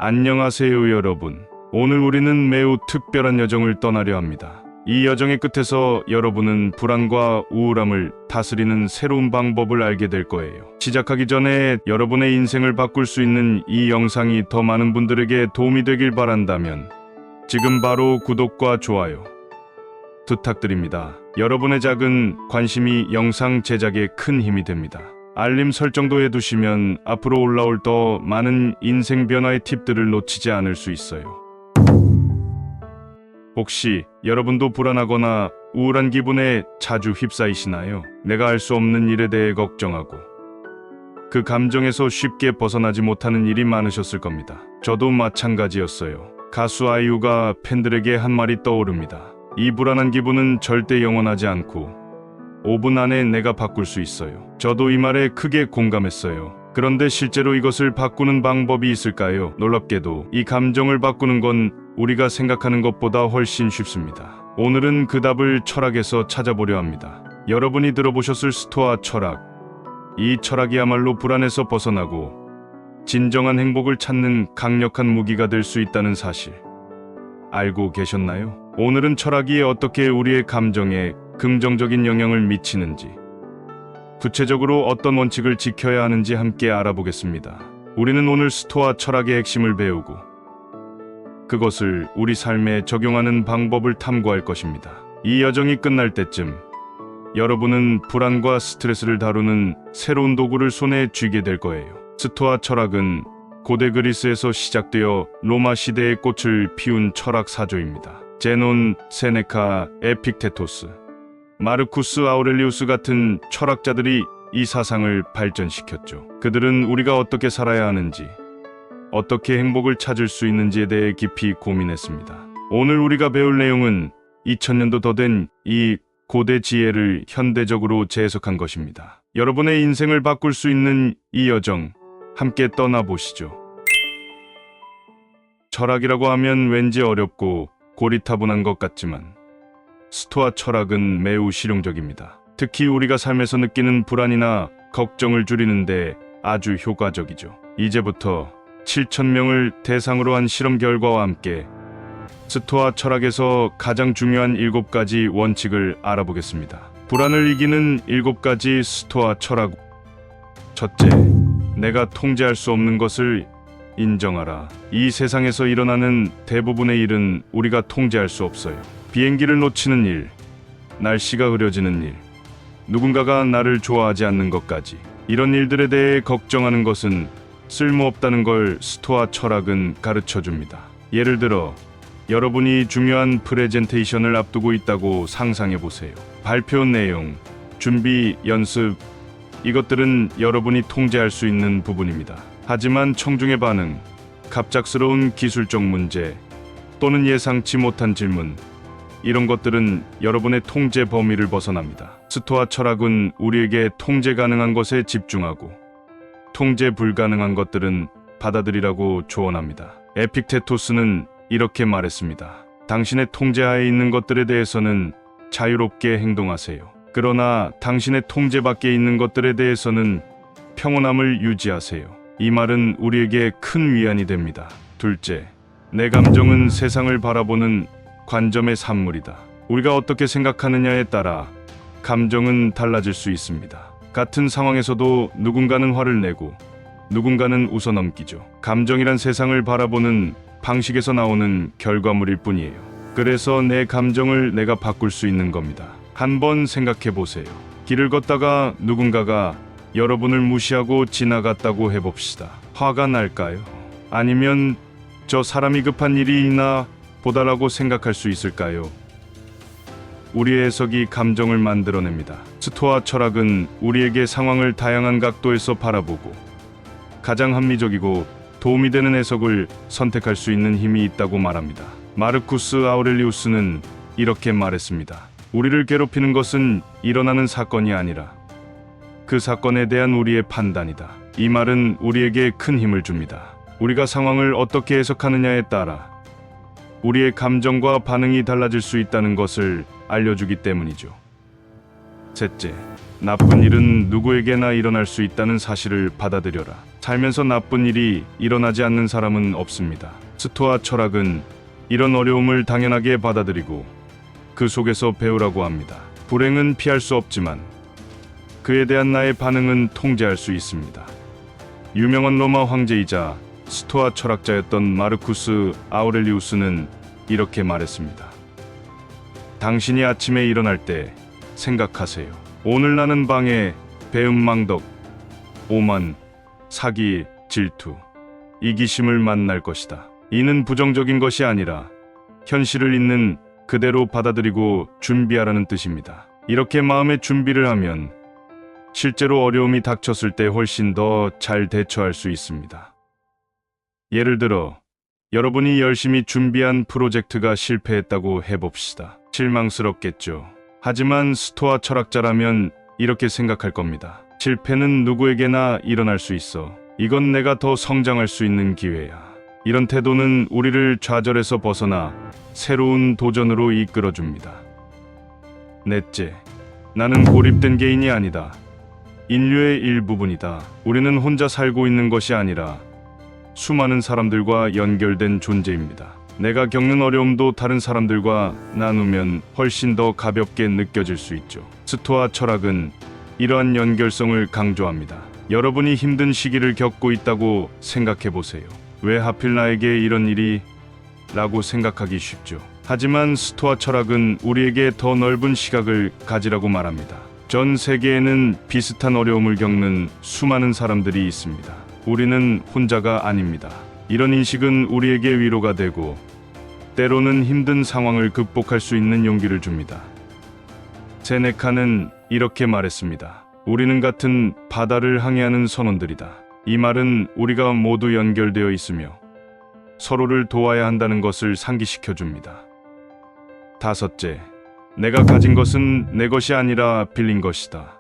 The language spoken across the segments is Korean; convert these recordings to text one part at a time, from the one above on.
안녕하세요 여러분. 오늘 우리는 매우 특별한 여정을 떠나려 합니다. 이 여정의 끝에서 여러분은 불안과 우울함을 다스리는 새로운 방법을 알게 될 거예요. 시작하기 전에 여러분의 인생을 바꿀 수 있는 이 영상이 더 많은 분들에게 도움이 되길 바란다면 지금 바로 구독과 좋아요 부탁드립니다. 여러분의 작은 관심이 영상 제작에 큰 힘이 됩니다. 알림 설정도 해두시면 앞으로 올라올 더 많은 인생 변화의 팁들을 놓치지 않을 수 있어요. 혹시 여러분도 불안하거나 우울한 기분에 자주 휩싸이시나요? 내가 알 수 없는 일에 대해 걱정하고 그 감정에서 쉽게 벗어나지 못하는 일이 많으셨을 겁니다. 저도 마찬가지였어요. 가수 아이유가 팬들에게 한 말이 떠오릅니다. 이 불안한 기분은 절대 영원하지 않고 5분 안에 내가 바꿀 수 있어요. 저도 이 말에 크게 공감했어요. 그런데 실제로 이것을 바꾸는 방법이 있을까요? 놀랍게도 이 감정을 바꾸는 건 우리가 생각하는 것보다 훨씬 쉽습니다. 오늘은 그 답을 철학에서 찾아보려 합니다. 여러분이 들어보셨을 스토아 철학. 이 철학이야말로 불안에서 벗어나고 진정한 행복을 찾는 강력한 무기가 될 수 있다는 사실 알고 계셨나요? 오늘은 철학이 어떻게 우리의 감정에 긍정적인 영향을 미치는지, 구체적으로 어떤 원칙을 지켜야 하는지 함께 알아보겠습니다. 우리는 오늘 스토아 철학의 핵심을 배우고 그것을 우리 삶에 적용하는 방법을 탐구할 것입니다. 이 여정이 끝날 때쯤 여러분은 불안과 스트레스를 다루는 새로운 도구를 손에 쥐게 될 거예요. 스토아 철학은 고대 그리스에서 시작되어 로마 시대의 꽃을 피운 철학 사조입니다. 제논, 세네카, 에픽테토스, 마르쿠스 아우렐리우스 같은 철학자들이 이 사상을 발전시켰죠. 그들은 우리가 어떻게 살아야 하는지, 어떻게 행복을 찾을 수 있는지에 대해 깊이 고민했습니다. 오늘 우리가 배울 내용은 2000년도 더 된 이 고대 지혜를 현대적으로 재해석한 것입니다. 여러분의 인생을 바꿀 수 있는 이 여정, 함께 떠나보시죠. 철학이라고 하면 왠지 어렵고 고리타분한 것 같지만 스토아 철학은 매우 실용적입니다. 특히 우리가 삶에서 느끼는 불안이나 걱정을 줄이는데 아주 효과적이죠. 이제부터 7,000명을 대상으로 한 실험 결과와 함께 스토아 철학에서 가장 중요한 7가지 원칙을 알아보겠습니다. 불안을 이기는 7가지 스토아 철학. 첫째, 내가 통제할 수 없는 것을 인정하라. 이 세상에서 일어나는 대부분의 일은 우리가 통제할 수 없어요. 비행기를 놓치는 일, 날씨가 흐려지는 일, 누군가가 나를 좋아하지 않는 것까지. 이런 일들에 대해 걱정하는 것은 쓸모없다는 걸 스토아 철학은 가르쳐줍니다. 예를 들어 여러분이 중요한 프레젠테이션을 앞두고 있다고 상상해보세요. 발표 내용, 준비, 연습, 이것들은 여러분이 통제할 수 있는 부분입니다. 하지만 청중의 반응, 갑작스러운 기술적 문제, 또는 예상치 못한 질문, 이런 것들은 여러분의 통제 범위를 벗어납니다. 스토아 철학은 우리에게 통제 가능한 것에 집중하고 통제 불가능한 것들은 받아들이라고 조언합니다. 에픽테토스는 이렇게 말했습니다. 당신의 통제하에 있는 것들에 대해서는 자유롭게 행동하세요. 그러나 당신의 통제 밖에 있는 것들에 대해서는 평온함을 유지하세요. 이 말은 우리에게 큰 위안이 됩니다. 둘째, 내 감정은 세상을 바라보는 관점의 산물이다. 우리가 어떻게 생각하느냐에 따라 감정은 달라질 수 있습니다. 같은 상황에서도 누군가는 화를 내고 누군가는 웃어넘기죠. 감정이란 세상을 바라보는 방식에서 나오는 결과물일 뿐이에요. 그래서 내 감정을 내가 바꿀 수 있는 겁니다. 한번 생각해 보세요. 길을 걷다가 누군가가 여러분을 무시하고 지나갔다고 해봅시다. 화가 날까요? 아니면 저 사람이 급한 일이 있나 보다라고 생각할 수 있을까요? 우리의 해석이 감정을 만들어냅니다. 스토아 철학은 우리에게 상황을 다양한 각도에서 바라보고 가장 합리적이고 도움이 되는 해석을 선택할 수 있는 힘이 있다고 말합니다. 마르쿠스 아우렐리우스는 이렇게 말했습니다. 우리를 괴롭히는 것은 일어나는 사건이 아니라 그 사건에 대한 우리의 판단이다. 이 말은 우리에게 큰 힘을 줍니다. 우리가 상황을 어떻게 해석하느냐에 따라 우리의 감정과 반응이 달라질 수 있다는 것을 알려주기 때문이죠. 셋째, 나쁜 일은 누구에게나 일어날 수 있다는 사실을 받아들여라. 살면서 나쁜 일이 일어나지 않는 사람은 없습니다. 스토아 철학은 이런 어려움을 당연하게 받아들이고 그 속에서 배우라고 합니다. 불행은 피할 수 없지만 그에 대한 나의 반응은 통제할 수 있습니다. 유명한 로마 황제이자 스토아 철학자였던 마르쿠스 아우렐리우스는 이렇게 말했습니다. 당신이 아침에 일어날 때 생각하세요. 오늘 나는 방해, 배은망덕, 오만, 사기, 질투, 이기심을 만날 것이다. 이는 부정적인 것이 아니라 현실을 있는 그대로 받아들이고 준비하라는 뜻입니다. 이렇게 마음의 준비를 하면 실제로 어려움이 닥쳤을 때 훨씬 더 잘 대처할 수 있습니다. 예를 들어 여러분이 열심히 준비한 프로젝트가 실패했다고 해봅시다. 실망스럽겠죠. 하지만 스토아 철학자라면 이렇게 생각할 겁니다. 실패는 누구에게나 일어날 수 있어. 이건 내가 더 성장할 수 있는 기회야. 이런 태도는 우리를 좌절에서 벗어나 새로운 도전으로 이끌어줍니다. 넷째, 나는 고립된 개인이 아니다. 인류의 일부분이다. 우리는 혼자 살고 있는 것이 아니라 수많은 사람들과 연결된 존재입니다. 내가 겪는 어려움도 다른 사람들과 나누면 훨씬 더 가볍게 느껴질 수 있죠. 스토아 철학은 이러한 연결성을 강조합니다. 여러분이 힘든 시기를 겪고 있다고 생각해 보세요. 왜 하필 나에게 이런 일이? 라고 생각하기 쉽죠. 하지만 스토아 철학은 우리에게 더 넓은 시각을 가지라고 말합니다. 전 세계에는 비슷한 어려움을 겪는 수많은 사람들이 있습니다. 우리는 혼자가 아닙니다. 이런 인식은 우리에게 위로가 되고 때로는 힘든 상황을 극복할 수 있는 용기를 줍니다. 세네카는 이렇게 말했습니다. 우리는 같은 바다를 항해하는 선원들이다. 이 말은 우리가 모두 연결되어 있으며 서로를 도와야 한다는 것을 상기시켜 줍니다. 다섯째, 내가 가진 것은 내 것이 아니라 빌린 것이다.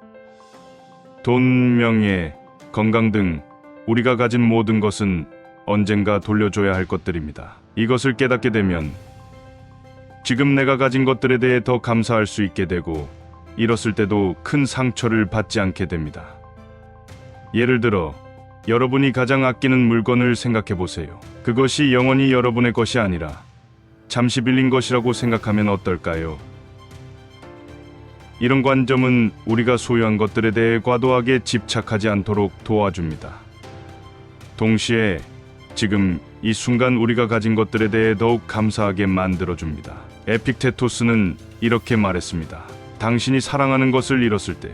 돈, 명예, 건강 등 우리가 가진 모든 것은 언젠가 돌려줘야 할 것들입니다. 이것을 깨닫게 되면 지금 내가 가진 것들에 대해 더 감사할 수 있게 되고 잃었을 때도 큰 상처를 받지 않게 됩니다. 예를 들어 여러분이 가장 아끼는 물건을 생각해 보세요. 그것이 영원히 여러분의 것이 아니라 잠시 빌린 것이라고 생각하면 어떨까요? 이런 관점은 우리가 소유한 것들에 대해 과도하게 집착하지 않도록 도와줍니다. 동시에 지금 이 순간 우리가 가진 것들에 대해 더욱 감사하게 만들어줍니다. 에픽테토스는 이렇게 말했습니다. 당신이 사랑하는 것을 잃었을 때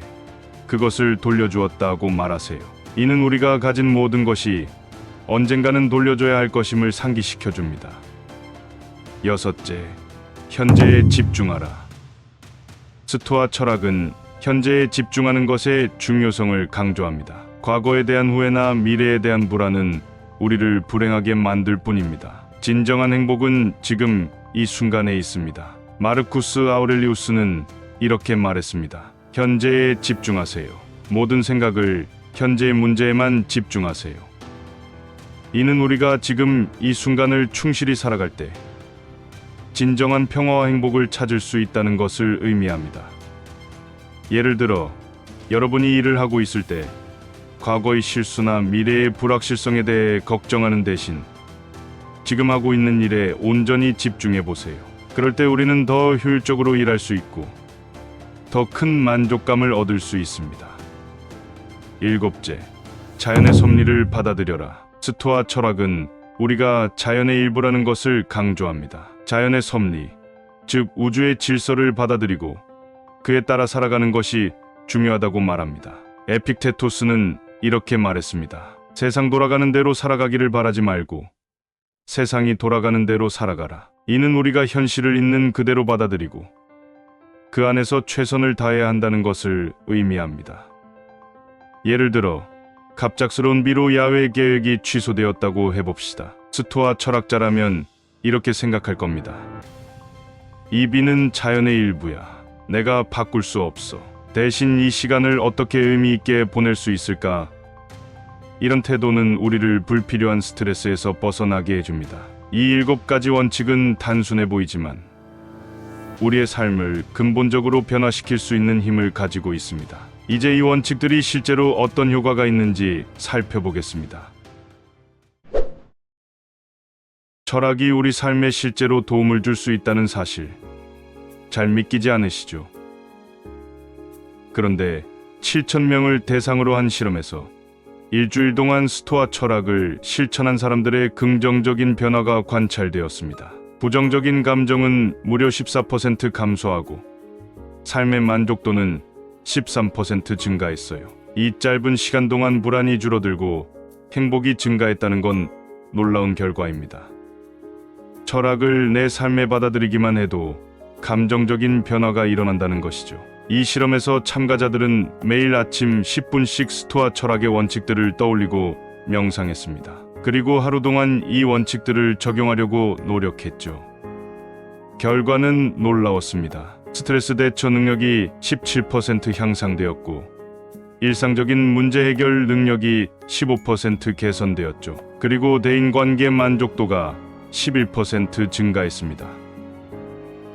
그것을 돌려주었다고 말하세요. 이는 우리가 가진 모든 것이 언젠가는 돌려줘야 할 것임을 상기시켜줍니다. 여섯째, 현재에 집중하라. 스토아 철학은 현재에 집중하는 것의 중요성을 강조합니다. 과거에 대한 후회나 미래에 대한 불안은 우리를 불행하게 만들 뿐입니다. 진정한 행복은 지금 이 순간에 있습니다. 마르쿠스 아우렐리우스는 이렇게 말했습니다. 현재에 집중하세요. 모든 생각을 현재의 문제에만 집중하세요. 이는 우리가 지금 이 순간을 충실히 살아갈 때 진정한 평화와 행복을 찾을 수 있다는 것을 의미합니다. 예를 들어 여러분이 일을 하고 있을 때 과거의 실수나 미래의 불확실성에 대해 걱정하는 대신 지금 하고 있는 일에 온전히 집중해 보세요. 그럴 때 우리는 더 효율적으로 일할 수 있고 더 큰 만족감을 얻을 수 있습니다. 일곱째, 자연의 섭리를 받아들여라. 스토아 철학은 우리가 자연의 일부라는 것을 강조합니다. 자연의 섭리, 즉 우주의 질서를 받아들이고 그에 따라 살아가는 것이 중요하다고 말합니다. 에픽테토스는 이렇게 말했습니다. 세상 돌아가는 대로 살아가기를 바라지 말고 세상이 돌아가는 대로 살아가라. 이는 우리가 현실을 있는 그대로 받아들이고 그 안에서 최선을 다해야 한다는 것을 의미합니다. 예를 들어 갑작스러운 비로 야외 계획이 취소되었다고 해봅시다. 스토아 철학자라면 이렇게 생각할 겁니다. 이 비는 자연의 일부야. 내가 바꿀 수 없어. 대신 이 시간을 어떻게 의미 있게 보낼 수 있을까? 이런 태도는 우리를 불필요한 스트레스에서 벗어나게 해줍니다. 이 7가지 원칙은 단순해 보이지만 우리의 삶을 근본적으로 변화시킬 수 있는 힘을 가지고 있습니다. 이제 이 원칙들이 실제로 어떤 효과가 있는지 살펴보겠습니다. 철학이 우리 삶에 실제로 도움을 줄 수 있다는 사실, 잘 믿기지 않으시죠? 그런데 7,000명을 대상으로 한 실험에서 일주일 동안 스토아 철학을 실천한 사람들의 긍정적인 변화가 관찰되었습니다. 부정적인 감정은 무려 14% 감소하고 삶의 만족도는 13% 증가했어요. 이 짧은 시간 동안 불안이 줄어들고 행복이 증가했다는 건 놀라운 결과입니다. 철학을 내 삶에 받아들이기만 해도 감정적인 변화가 일어난다는 것이죠. 이 실험에서 참가자들은 매일 아침 10분씩 스토아 철학의 원칙들을 떠올리고 명상했습니다. 그리고 하루 동안 이 원칙들을 적용하려고 노력했죠. 결과는 놀라웠습니다. 스트레스 대처 능력이 17% 향상되었고 일상적인 문제 해결 능력이 15% 개선되었죠. 그리고 대인관계 만족도가 11% 증가했습니다.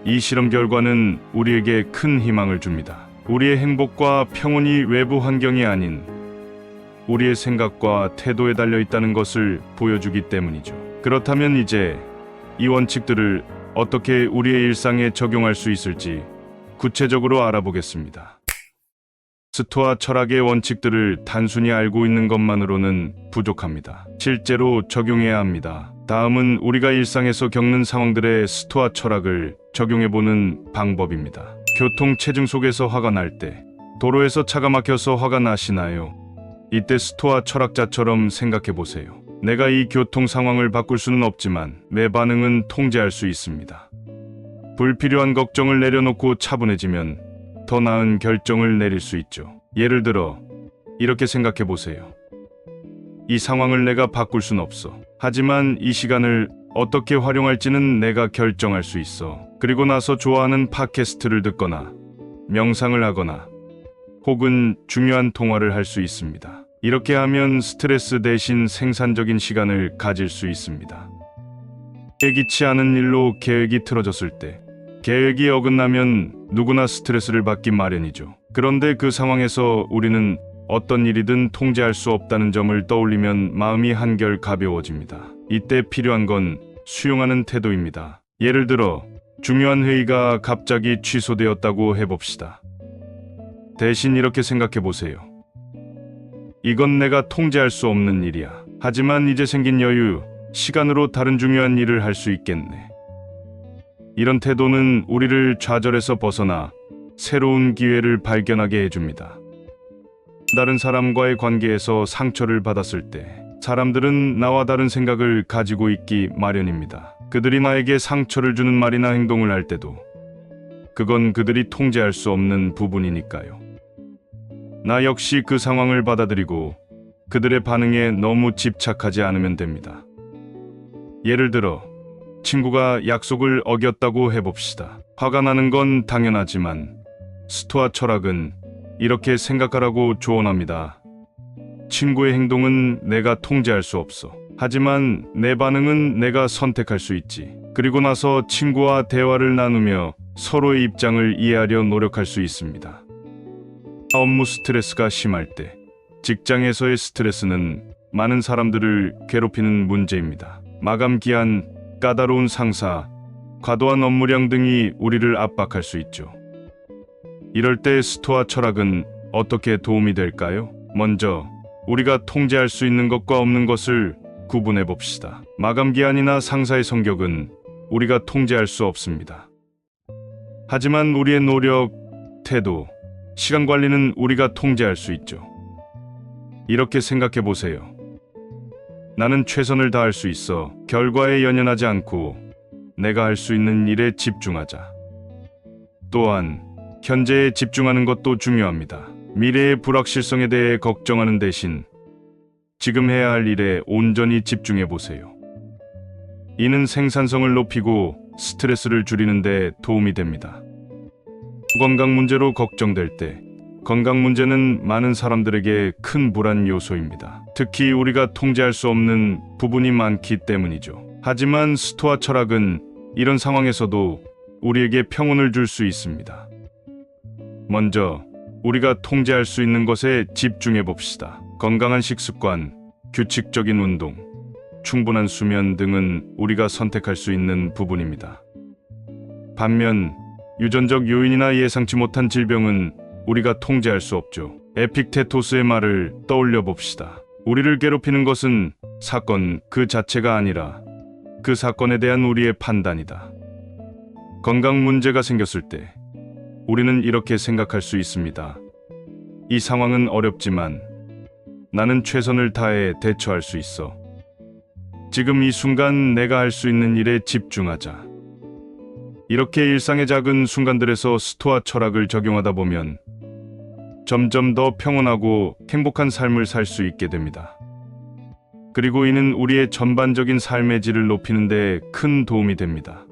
이 실험 결과는 우리에게 큰 희망을 줍니다. 우리의 행복과 평온이 외부 환경이 아닌 우리의 생각과 태도에 달려 있다는 것을 보여주기 때문이죠. 그렇다면 이제 이 원칙들을 어떻게 우리의 일상에 적용할 수 있을지 구체적으로 알아보겠습니다. 스토아 철학의 원칙들을 단순히 알고 있는 것만으로는 부족합니다. 실제로 적용해야 합니다. 다음은 우리가 일상에서 겪는 상황들의 스토아 철학을 적용해보는 방법입니다. 교통체증 속에서 화가 날 때, 도로에서 차가 막혀서 화가 나시나요? 이때 스토아 철학자처럼 생각해보세요. 내가 이 교통 상황을 바꿀 수는 없지만 내 반응은 통제할 수 있습니다. 불필요한 걱정을 내려놓고 차분해지면 더 나은 결정을 내릴 수 있죠. 예를 들어 이렇게 생각해보세요. 이 상황을 내가 바꿀 순 없어. 하지만 이 시간을 어떻게 활용할지는 내가 결정할 수 있어. 그리고 나서 좋아하는 팟캐스트를 듣거나 명상을 하거나 혹은 중요한 통화를 할 수 있습니다. 이렇게 하면 스트레스 대신 생산적인 시간을 가질 수 있습니다. 예기치 않은 일로 계획이 틀어졌을 때, 계획이 어긋나면 누구나 스트레스를 받기 마련이죠. 그런데 그 상황에서 우리는 어떤 일이든 통제할 수 없다는 점을 떠올리면 마음이 한결 가벼워집니다. 이때 필요한 건 수용하는 태도입니다. 예를 들어 중요한 회의가 갑자기 취소되었다고 해봅시다. 대신 이렇게 생각해 보세요. 이건 내가 통제할 수 없는 일이야. 하지만 이제 생긴 여유, 시간으로 다른 중요한 일을 할 수 있겠네. 이런 태도는 우리를 좌절에서 벗어나 새로운 기회를 발견하게 해줍니다. 다른 사람과의 관계에서 상처를 받았을 때 사람들은 나와 다른 생각을 가지고 있기 마련입니다. 그들이 나에게 상처를 주는 말이나 행동을 할 때도 그건 그들이 통제할 수 없는 부분이니까요. 나 역시 그 상황을 받아들이고 그들의 반응에 너무 집착하지 않으면 됩니다. 예를 들어 친구가 약속을 어겼다고 해봅시다. 화가 나는 건 당연하지만 스토아 철학은 이렇게 생각하라고 조언합니다. 친구의 행동은 내가 통제할 수 없어. 하지만 내 반응은 내가 선택할 수 있지. 그리고 나서 친구와 대화를 나누며 서로의 입장을 이해하려 노력할 수 있습니다. 업무 스트레스가 심할 때, 직장에서의 스트레스는 많은 사람들을 괴롭히는 문제입니다. 마감 기한, 까다로운 상사, 과도한 업무량 등이 우리를 압박할 수 있죠. 이럴 때 스토아 철학은 어떻게 도움이 될까요? 먼저 우리가 통제할 수 있는 것과 없는 것을 구분해 봅시다. 마감 기한이나 상사의 성격은 우리가 통제할 수 없습니다. 하지만 우리의 노력, 태도, 시간 관리는 우리가 통제할 수 있죠. 이렇게 생각해 보세요. 나는 최선을 다할 수 있어. 결과에 연연하지 않고 내가 할 수 있는 일에 집중하자. 또한 현재에 집중하는 것도 중요합니다. 미래의 불확실성에 대해 걱정하는 대신 지금 해야 할 일에 온전히 집중해 보세요. 이는 생산성을 높이고 스트레스를 줄이는 데 도움이 됩니다. 건강 문제로 걱정될 때, 건강 문제는 많은 사람들에게 큰 불안 요소입니다. 특히 우리가 통제할 수 없는 부분이 많기 때문이죠. 하지만 스토아 철학은 이런 상황에서도 우리에게 평온을 줄 수 있습니다. 먼저 우리가 통제할 수 있는 것에 집중해 봅시다. 건강한 식습관, 규칙적인 운동, 충분한 수면 등은 우리가 선택할 수 있는 부분입니다. 반면 유전적 요인이나 예상치 못한 질병은 우리가 통제할 수 없죠. 에픽테토스의 말을 떠올려 봅시다. 우리를 괴롭히는 것은 사건 그 자체가 아니라 그 사건에 대한 우리의 판단이다. 건강 문제가 생겼을 때 우리는 이렇게 생각할 수 있습니다. 이 상황은 어렵지만 나는 최선을 다해 대처할 수 있어. 지금 이 순간 내가 할 수 있는 일에 집중하자. 이렇게 일상의 작은 순간들에서 스토아 철학을 적용하다 보면 점점 더 평온하고 행복한 삶을 살 수 있게 됩니다. 그리고 이는 우리의 전반적인 삶의 질을 높이는 데 큰 도움이 됩니다.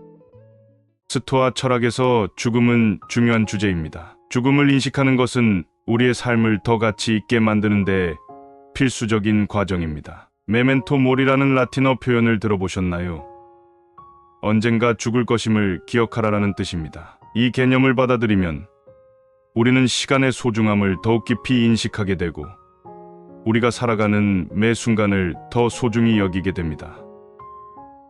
스토아 철학에서 죽음은 중요한 주제입니다. 죽음을 인식하는 것은 우리의 삶을 더 가치 있게 만드는 데 필수적인 과정입니다. 메멘토 모리라는 라틴어 표현을 들어보셨나요? 언젠가 죽을 것임을 기억하라라는 뜻입니다. 이 개념을 받아들이면 우리는 시간의 소중함을 더욱 깊이 인식하게 되고 우리가 살아가는 매 순간을 더 소중히 여기게 됩니다.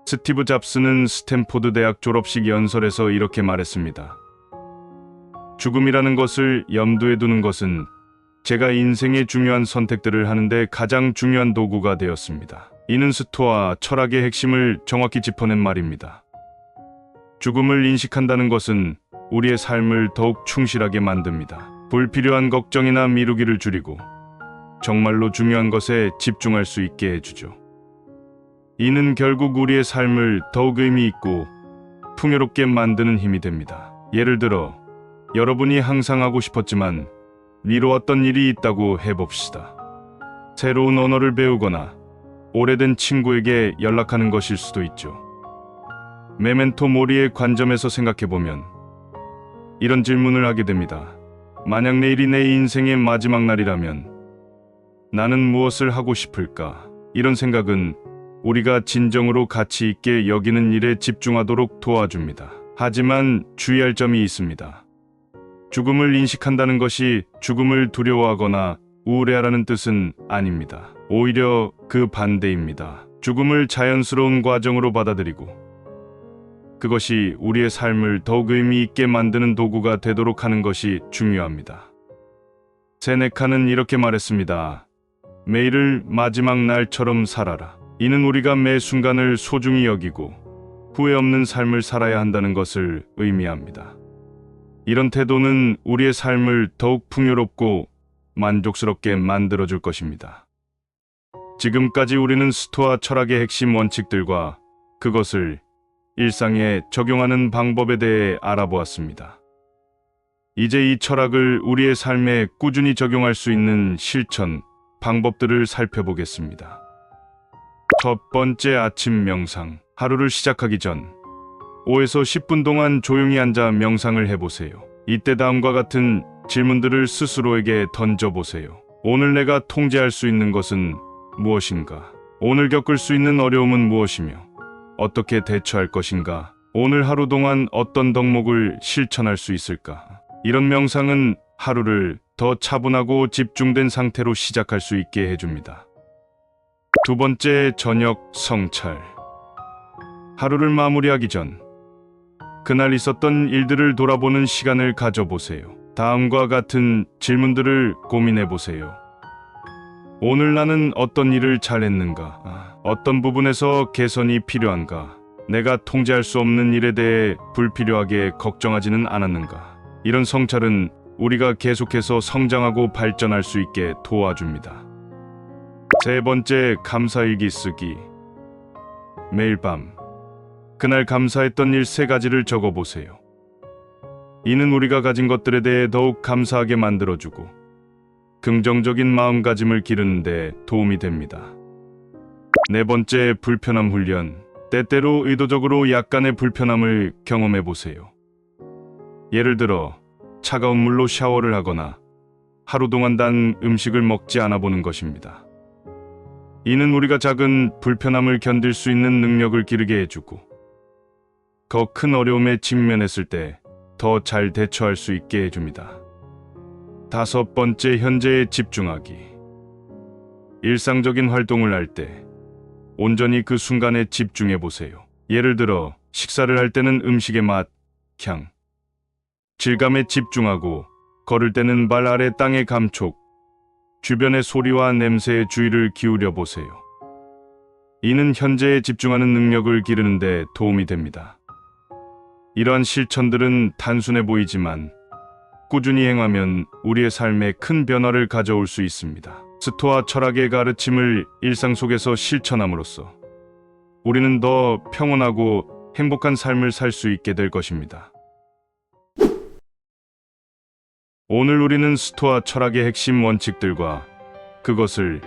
스티브 잡스는 스탠포드 대학 졸업식 연설에서 이렇게 말했습니다. 죽음이라는 것을 염두에 두는 것은 제가 인생의 중요한 선택들을 하는데 가장 중요한 도구가 되었습니다. 이는 스토아 철학의 핵심을 정확히 짚어낸 말입니다. 죽음을 인식한다는 것은 우리의 삶을 더욱 충실하게 만듭니다. 불필요한 걱정이나 미루기를 줄이고 정말로 중요한 것에 집중할 수 있게 해주죠. 이는 결국 우리의 삶을 더욱 의미 있고 풍요롭게 만드는 힘이 됩니다. 예를 들어 여러분이 항상 하고 싶었지만 미뤄왔던 일이 있다고 해봅시다. 새로운 언어를 배우거나 오래된 친구에게 연락하는 것일 수도 있죠. 메멘토 모리의 관점에서 생각해보면 이런 질문을 하게 됩니다. 만약 내일이 내 인생의 마지막 날이라면 나는 무엇을 하고 싶을까? 이런 생각은 우리가 진정으로 가치 있게 여기는 일에 집중하도록 도와줍니다. 하지만 주의할 점이 있습니다. 죽음을 인식한다는 것이 죽음을 두려워하거나 우울해하라는 뜻은 아닙니다. 오히려 그 반대입니다. 죽음을 자연스러운 과정으로 받아들이고 그것이 우리의 삶을 더욱 의미 있게 만드는 도구가 되도록 하는 것이 중요합니다. 세네카는 이렇게 말했습니다. 매일을 마지막 날처럼 살아라. 이는 우리가 매 순간을 소중히 여기고 후회 없는 삶을 살아야 한다는 것을 의미합니다. 이런 태도는 우리의 삶을 더욱 풍요롭고 만족스럽게 만들어줄 것입니다. 지금까지 우리는 스토아 철학의 핵심 원칙들과 그것을 일상에 적용하는 방법에 대해 알아보았습니다. 이제 이 철학을 우리의 삶에 꾸준히 적용할 수 있는 실천, 방법들을 살펴보겠습니다. 첫 번째, 아침 명상. 하루를 시작하기 전 5에서 10분 동안 조용히 앉아 명상을 해보세요. 이때 다음과 같은 질문들을 스스로에게 던져보세요. 오늘 내가 통제할 수 있는 것은 무엇인가? 오늘 겪을 수 있는 어려움은 무엇이며 어떻게 대처할 것인가? 오늘 하루 동안 어떤 덕목을 실천할 수 있을까? 이런 명상은 하루를 더 차분하고 집중된 상태로 시작할 수 있게 해줍니다. 두 번째, 저녁 성찰. 하루를 마무리하기 전 그날 있었던 일들을 돌아보는 시간을 가져보세요. 다음과 같은 질문들을 고민해보세요. 오늘 나는 어떤 일을 잘했는가? 어떤 부분에서 개선이 필요한가? 내가 통제할 수 없는 일에 대해 불필요하게 걱정하지는 않았는가? 이런 성찰은 우리가 계속해서 성장하고 발전할 수 있게 도와줍니다. 세 번째, 감사일기 쓰기. 매일 밤 그날 감사했던 일 3가지를 적어보세요. 이는 우리가 가진 것들에 대해 더욱 감사하게 만들어주고 긍정적인 마음가짐을 기르는 데 도움이 됩니다. 네 번째, 불편함 훈련. 때때로 의도적으로 약간의 불편함을 경험해보세요. 예를 들어 차가운 물로 샤워를 하거나 하루 동안 단 음식을 먹지 않아 보는 것입니다. 이는 우리가 작은 불편함을 견딜 수 있는 능력을 기르게 해주고 더 큰 어려움에 직면했을 때 더 잘 대처할 수 있게 해줍니다. 5번째, 현재에 집중하기. 일상적인 활동을 할 때 온전히 그 순간에 집중해 보세요. 예를 들어 식사를 할 때는 음식의 맛, 향, 질감에 집중하고 걸을 때는 발 아래 땅의 감촉, 주변의 소리와 냄새에 주의를 기울여 보세요. 이는 현재에 집중하는 능력을 기르는 데 도움이 됩니다. 이러한 실천들은 단순해 보이지만 꾸준히 행하면 우리의 삶에 큰 변화를 가져올 수 있습니다. 스토아 철학의 가르침을 일상 속에서 실천함으로써 우리는 더 평온하고 행복한 삶을 살 수 있게 될 것입니다. 오늘 우리는 스토아 철학의 핵심 원칙들과 그것을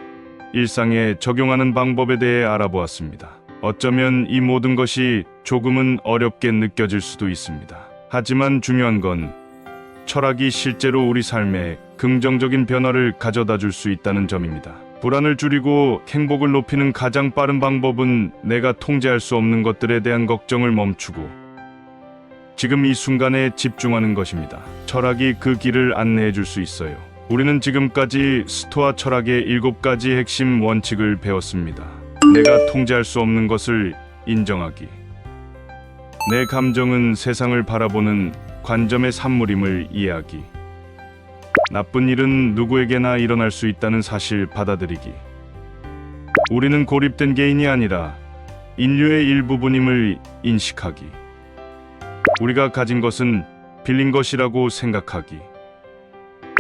일상에 적용하는 방법에 대해 알아보았습니다. 어쩌면 이 모든 것이 조금은 어렵게 느껴질 수도 있습니다. 하지만 중요한 건 철학이 실제로 우리 삶에 긍정적인 변화를 가져다 줄 수 있다는 점입니다. 불안을 줄이고 행복을 높이는 가장 빠른 방법은 내가 통제할 수 없는 것들에 대한 걱정을 멈추고 지금 이 순간에 집중하는 것입니다. 철학이 그 길을 안내해 줄 수 있어요. 우리는 지금까지 스토아 철학의 7가지 핵심 원칙을 배웠습니다. 내가 통제할 수 없는 것을 인정하기. 내 감정은 세상을 바라보는 관점의 산물임을 이해하기. 나쁜 일은 누구에게나 일어날 수 있다는 사실 받아들이기. 우리는 고립된 개인이 아니라 인류의 일부분임을 인식하기. 우리가 가진 것은 빌린 것이라고 생각하기.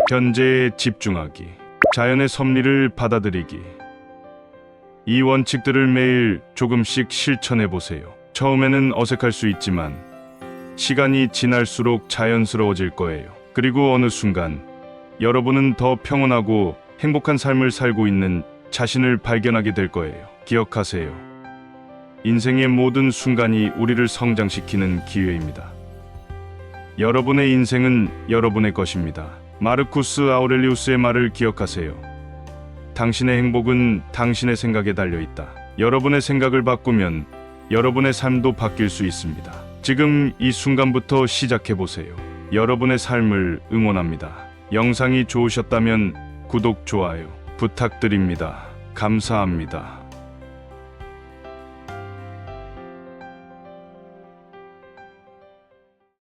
현재에 집중하기. 자연의 섭리를 받아들이기. 이 원칙들을 매일 조금씩 실천해 보세요. 처음에는 어색할 수 있지만 시간이 지날수록 자연스러워질 거예요. 그리고 어느 순간 여러분은 더 평온하고 행복한 삶을 살고 있는 자신을 발견하게 될 거예요. 기억하세요. 인생의 모든 순간이 우리를 성장시키는 기회입니다. 여러분의 인생은 여러분의 것입니다. 마르쿠스 아우렐리우스의 말을 기억하세요. 당신의 행복은 당신의 생각에 달려 있다. 여러분의 생각을 바꾸면 여러분의 삶도 바뀔 수 있습니다. 지금 이 순간부터 시작해 보세요. 여러분의 삶을 응원합니다. 영상이 좋으셨다면 구독, 좋아요 부탁드립니다. 감사합니다.